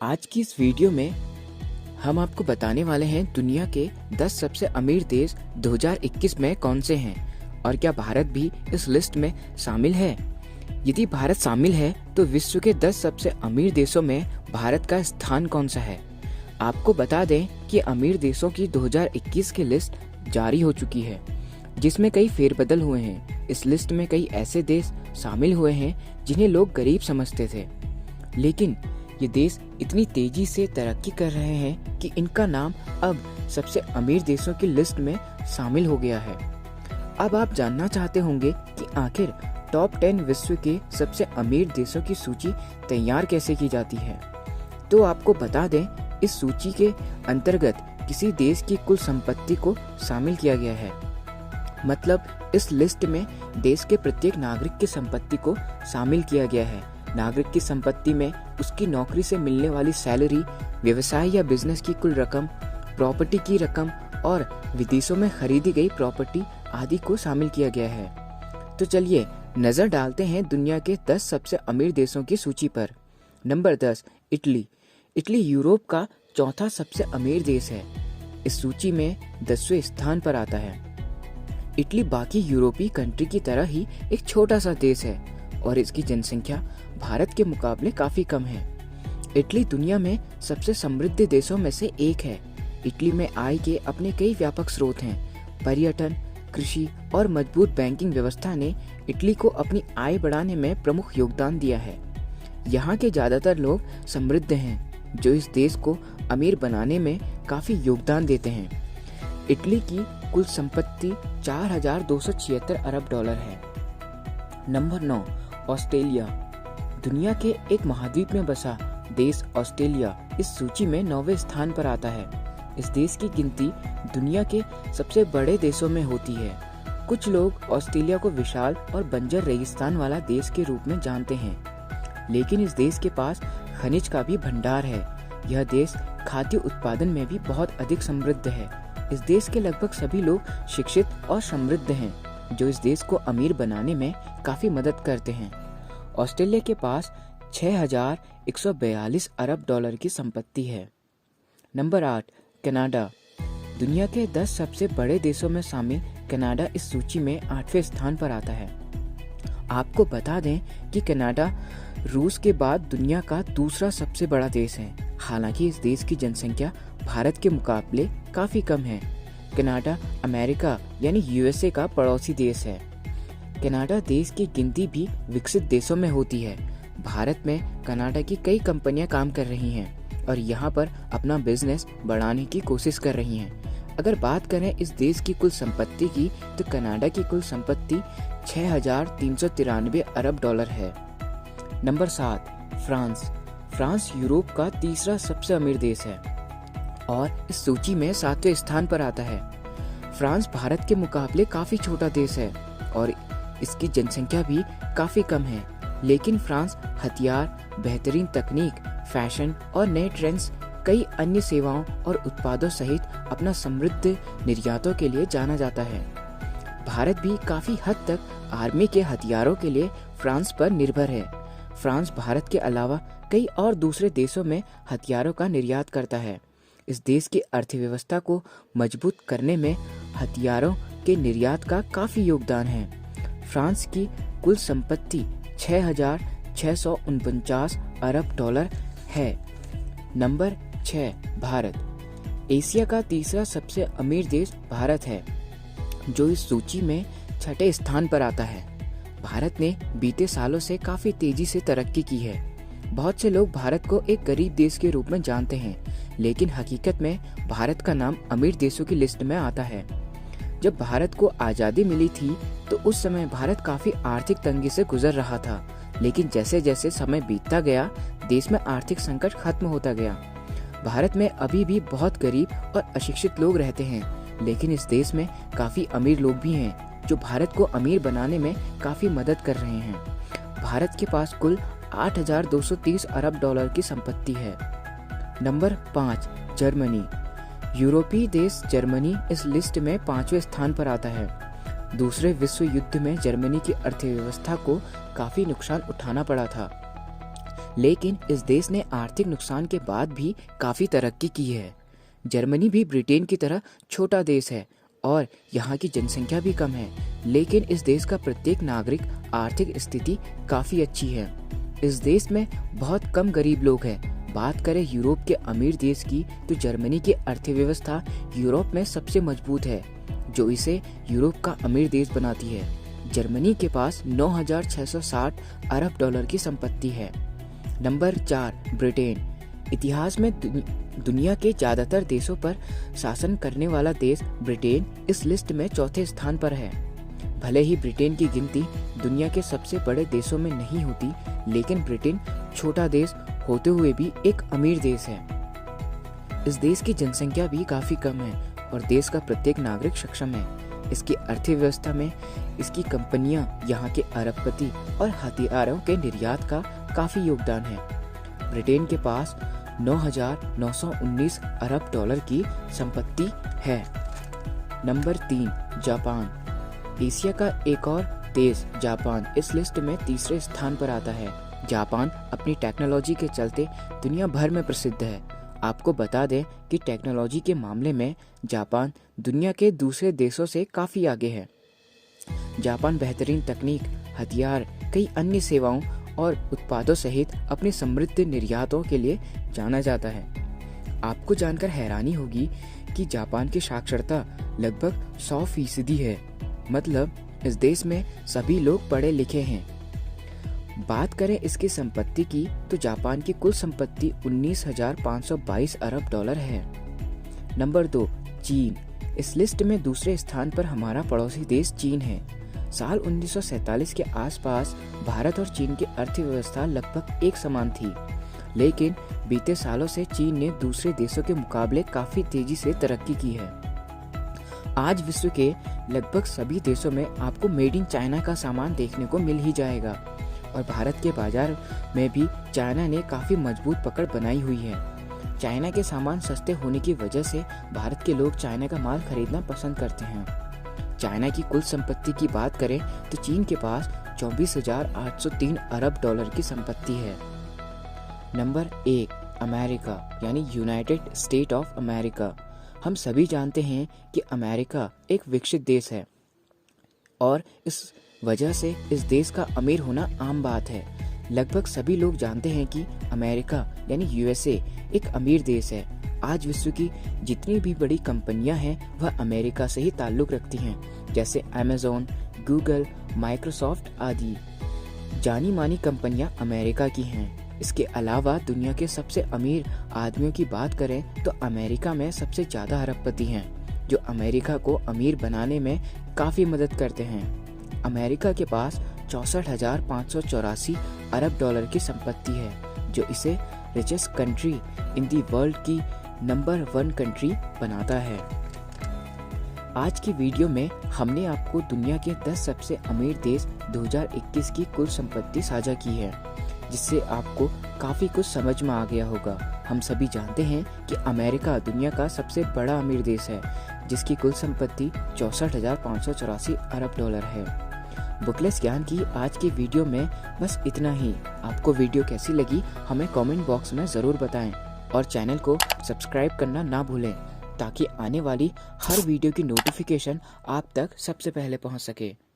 आज की इस वीडियो में हम आपको बताने वाले हैं दुनिया के 10 सबसे अमीर देश 2021 में कौन से हैं और क्या भारत भी इस लिस्ट में शामिल है। यदि भारत शामिल है तो विश्व के 10 सबसे अमीर देशों में भारत का स्थान कौन सा है। आपको बता दें कि अमीर देशों की 2021 की लिस्ट जारी हो चुकी है, जिसमें कई फेरबदल हुए हैं। इस लिस्ट में कई ऐसे देश शामिल हुए हैं जिन्हें लोग गरीब समझते थे, लेकिन ये देश इतनी तेजी से तरक्की कर रहे हैं कि इनका नाम अब सबसे अमीर देशों की लिस्ट में शामिल हो गया है। अब आप जानना चाहते होंगे कि आखिर टॉप 10 विश्व के सबसे अमीर देशों की सूची तैयार कैसे की जाती है। तो आपको बता दें, इस सूची के अंतर्गत किसी देश की कुल संपत्ति को शामिल किया गया है। मतलब इस लिस्ट में देश के प्रत्येक नागरिक की संपत्ति को शामिल किया गया है। नागरिक की संपत्ति में उसकी नौकरी से मिलने वाली सैलरी, व्यवसाय या बिजनेस की कुल रकम, प्रॉपर्टी की रकम और विदेशों में खरीदी गई प्रॉपर्टी आदि को शामिल किया गया है। तो चलिए नजर डालते हैं दुनिया के 10 सबसे अमीर देशों की सूची पर। Number 10, Italy. इटली यूरोप का चौथा सबसे अमीर देश है। इस सूची में 10वें स्थान पर आता है। इटली बाकी यूरोपीय कंट्री की तरह ही एक छोटा सा देश है और इसकी जनसंख्या भारत के मुकाबले काफी कम है। इटली दुनिया में सबसे समृद्ध देशों में से एक है। इटली में आय के अपने कई व्यापक स्रोत हैं। पर्यटन, कृषि और मजबूत बैंकिंग व्यवस्था ने इटली को अपनी आय बढ़ाने में प्रमुख योगदान दिया है। यहाँ के ज्यादातर लोग समृद्ध हैं, जो इस देश को अमीर बनाने में काफी योगदान देते हैं। इटली की कुल संपत्ति 4,276 अरब डॉलर है। Number 9, Australia. दुनिया के एक महाद्वीप में बसा देश ऑस्ट्रेलिया इस सूची में 9वें स्थान पर आता है। इस देश की गिनती दुनिया के सबसे बड़े देशों में होती है। कुछ लोग ऑस्ट्रेलिया को विशाल और बंजर रेगिस्तान वाला देश के रूप में जानते हैं, लेकिन इस देश के पास खनिज का भी भंडार है। यह देश खाद्य उत्पादन में भी बहुत अधिक समृद्ध है। इस देश के लगभग सभी लोग शिक्षित और समृद्ध हैं, जो इस देश को अमीर बनाने में काफी मदद करते हैं। ऑस्ट्रेलिया के पास 6,142 अरब डॉलर की संपत्ति है। Number 8, Canada. दुनिया के 10 सबसे बड़े देशों में शामिल कनाडा इस सूची में 8वें स्थान पर आता है। आपको बता दें कि कनाडा रूस के बाद दुनिया का दूसरा सबसे बड़ा देश है। हालांकि इस देश की जनसंख्या भारत के मुकाबले काफी कम है। कनाडा अमेरिका यानी यूएसए का पड़ोसी देश है। कनाडा देश की गिनती भी विकसित देशों में होती है। भारत में कनाडा की कई कंपनियां काम कर रही हैं और यहाँ पर अपना बिजनेस बढ़ाने की कोशिश कर रही हैं। अगर बात करें इस देश की कुल संपत्ति की, तो कनाडा की कुल संपत्ति 6,393 अरब डॉलर है। Number 7, France. फ्रांस यूरोप का तीसरा सबसे अमीर देश है और इस सूची में 7वें स्थान पर आता है। फ्रांस भारत के मुकाबले काफी छोटा देश है और इसकी जनसंख्या भी काफी कम है, लेकिन फ्रांस हथियार, बेहतरीन तकनीक, फैशन और नए ट्रेंड्स, कई अन्य सेवाओं और उत्पादों सहित अपना समृद्ध निर्यातों के लिए जाना जाता है। भारत भी काफी हद तक आर्मी के हथियारों के लिए फ्रांस पर निर्भर है। फ्रांस भारत के अलावा कई और दूसरे देशों में हथियारों का निर्यात करता है। इस देश की अर्थव्यवस्था को मजबूत करने में हथियारों के निर्यात का काफी योगदान है। फ्रांस की कुल संपत्ति 6,649 अरब डॉलर है। नंबर 6, भारत। एशिया का तीसरा सबसे अमीर देश भारत है, जो इस सूची में 6ठे स्थान पर आता है। भारत ने बीते सालों से काफी तेजी से तरक्की की है। बहुत से लोग भारत को एक गरीब देश के रूप में जानते हैं, लेकिन हकीकत में भारत का नाम अमीर देशों की लिस्ट में आता है। जब भारत को आज़ादी मिली थी तो उस समय भारत काफी आर्थिक तंगी से गुजर रहा था, लेकिन जैसे जैसे समय बीतता गया, देश में आर्थिक संकट खत्म होता गया। भारत में अभी भी बहुत गरीब और अशिक्षित लोग रहते हैं, लेकिन इस देश में काफी अमीर लोग भी हैं, जो भारत को अमीर बनाने में काफी मदद कर रहे हैं। भारत के पास कुल 8,230 अरब डॉलर की संपत्ति है। Number 5, Germany. यूरोपीय देश जर्मनी इस लिस्ट में 5वें स्थान पर आता है। दूसरे विश्व युद्ध में जर्मनी की अर्थव्यवस्था को काफी नुकसान उठाना पड़ा था, लेकिन इस देश ने आर्थिक नुकसान के बाद भी काफ़ी तरक्की की है। जर्मनी भी ब्रिटेन की तरह छोटा देश है और यहाँ की जनसंख्या भी कम है, लेकिन इस देश का प्रत्येक नागरिक आर्थिक स्थिति काफ़ी अच्छी है। इस देश में बहुत कम गरीब लोग हैं। बात करें यूरोप के अमीर देश की तो जर्मनी की अर्थव्यवस्था यूरोप में सबसे मजबूत है, जो इसे यूरोप का अमीर देश बनाती है। जर्मनी के पास 9,660 अरब डॉलर की संपत्ति है। Number 4, Britain. इतिहास में दुनिया के ज़्यादातर देशों पर शासन करने वाला देश ब्रिटेन इस लिस्ट में चौथे स्थान पर है। भले ही ब्रिटेन की गिनती दुनिया के सबसे बड़े देशों में नहीं होती, लेकिन ब्रिटेन छोटा देश होते हुए भी एक अमीर देश है। इस देश की जनसंख्या भी काफ़ी कम है और देश का प्रत्येक नागरिक सक्षम है। इसकी अर्थव्यवस्था में इसकी कंपनियां यहाँ के अरबपति और हथियारों के निर्यात का काफ़ी योगदान है। ब्रिटेन के पास 9,919 अरब डॉलर की संपत्ति है। Number 3, Japan. एशिया का एक और देश जापान इस लिस्ट में तीसरे स्थान पर आता है। जापान अपनी टेक्नोलॉजी के चलते दुनिया भर में प्रसिद्ध है। आपको बता दें कि टेक्नोलॉजी के मामले में जापान दुनिया के दूसरे देशों से काफ़ी आगे है। जापान बेहतरीन तकनीक, हथियार, कई अन्य सेवाओं और उत्पादों सहित अपनी समृद्ध निर्यातों के लिए जाना जाता है। आपको जानकर हैरानी होगी कि जापान की साक्षरता लगभग 100% है, मतलब इस देश में सभी लोग पढ़े लिखे हैं। बात करें इसकी संपत्ति की तो जापान की कुल संपत्ति 19,522 अरब डॉलर है। नंबर 2, चीन। इस लिस्ट में दूसरे स्थान पर हमारा पड़ोसी देश चीन है। साल 1947 के आसपास भारत और चीन की अर्थव्यवस्था लगभग एक समान थी, लेकिन बीते सालों से चीन ने दूसरे देशों के मुकाबले काफी तेजी से तरक्की की है। आज विश्व के लगभग सभी देशों में आपको मेड इन चाइना का सामान देखने को मिल ही जाएगा और भारत के बाजार में भी चाइना ने काफी मजबूत पकड़ बनाई हुई है। चाइना के सामान सस्ते होने की वजह से भारत के लोग चाइना का माल खरीदना पसंद करते हैं। चाइना की कुल संपत्ति की बात करें तो चीन के पास 24,803 अरब डॉलर की संपत्ति है। नंबर 1, अमेरिका यानी यूनाइटेड स्टेट ऑफ अमेरिका। हम सभी जानते हैं कि अमेरिका एक विकसित देश है और इस वजह से इस देश का अमीर होना आम बात है। लगभग सभी लोग जानते हैं कि अमेरिका यानी यूएसए एक अमीर देश है। आज विश्व की जितनी भी बड़ी कंपनियां हैं वह अमेरिका से ही ताल्लुक रखती हैं, जैसे अमेज़न, गूगल, माइक्रोसॉफ्ट आदि जानी मानी कंपनियां अमेरिका की हैं। इसके अलावा दुनिया के सबसे अमीर आदमियों की बात करें तो अमेरिका में सबसे ज़्यादा अरबपति हैं, जो अमेरिका को अमीर बनाने में काफ़ी मदद करते हैं। अमेरिका के पास 64,584 अरब डॉलर की संपत्ति है, जो इसे richest country in the world की नंबर 1 कंट्री बनाता है। आज की वीडियो में हमने आपको दुनिया के 10 सबसे अमीर देश 2021 की कुल संपत्ति साझा की है, जिससे आपको काफ़ी कुछ समझ में आ गया होगा। हम सभी जानते हैं कि अमेरिका दुनिया का सबसे बड़ा अमीर देश है, जिसकी कुल संपत्ति 64,584 अरब डॉलर है। बुकलेस ज्ञान की आज की वीडियो में बस इतना ही। आपको वीडियो कैसी लगी हमें कमेंट बॉक्स में ज़रूर बताएं और चैनल को सब्सक्राइब करना ना भूलें, ताकि आने वाली हर वीडियो की नोटिफिकेशन आप तक सबसे पहले पहुंच सके।